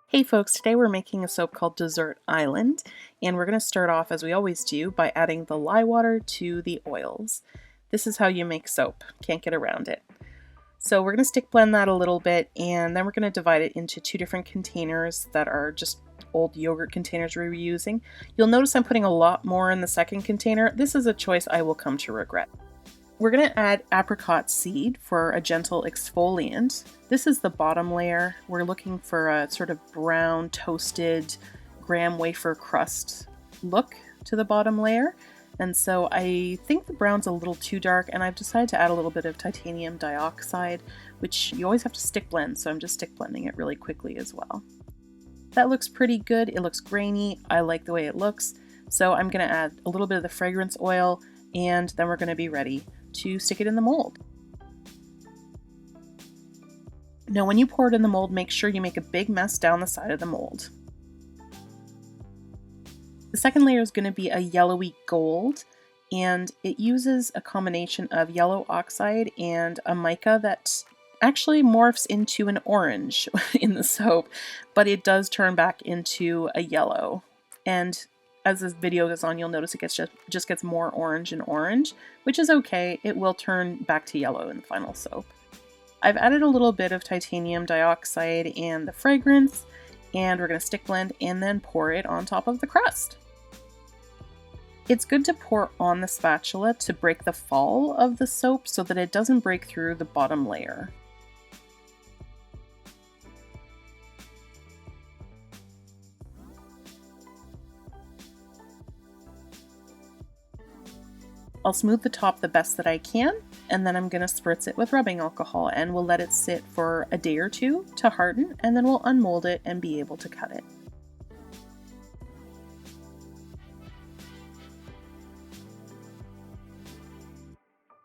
Hey folks, today we're making a soap called Dessert Island, and we're going to start off as we always do by adding the lye water to the oils. This is how you make soap, can't get around it. So we're going to stick blend that a little bit, and then we're going to divide it into two different containers that are just old yogurt containers we were using. You'll notice I'm putting a lot more in the second container. This is a choice I will come to regret. We're going to add apricot seed for a gentle exfoliant. This is the bottom layer. We're looking for a sort of brown toasted graham wafer crust look to the bottom layer. And so I think the brown's a little too dark, and I've decided to add a little bit of titanium dioxide, which you always have to stick blend, so I'm just stick blending it really quickly as well. That looks pretty good. It looks grainy. I like the way it looks. So I'm going to add a little bit of the fragrance oil, and then we're going to be ready to stick it in the mold. Now when you pour it in the mold, make sure you make a big mess down the side of the mold. The second layer is going to be a yellowy gold, and it uses a combination of yellow oxide and a mica that actually morphs into an orange in the soap, but it does turn back into a yellow. And as this video goes on, you'll notice it just gets more orange and orange, which is okay. It will turn back to yellow in the final soap. I've added a little bit of titanium dioxide and the fragrance, and we're going to stick blend and then pour it on top of the crust. It's good to pour on the spatula to break the fall of the soap so that it doesn't break through the bottom layer. I'll smooth the top the best that I can, and then I'm going to spritz it with rubbing alcohol, and we'll let it sit for a day or two to harden, and then we'll unmold it and be able to cut it.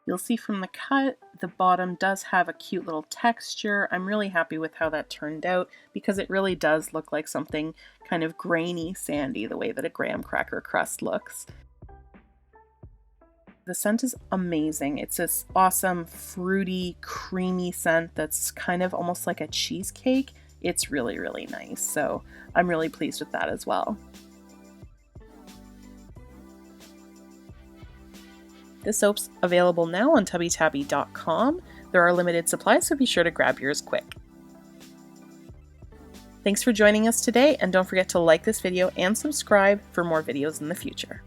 You'll see from the cut, the bottom does have a cute little texture. I'm really happy with how that turned out because it really does look like something kind of grainy, sandy, the way that a graham cracker crust looks. The scent is amazing. It's this awesome, fruity, creamy scent that's kind of almost like a cheesecake. It's really, really nice. So I'm really pleased with that as well. The soap's available now on tubbytabby.com. There are limited supplies, so be sure to grab yours quick. Thanks for joining us today, and don't forget to like this video and subscribe for more videos in the future.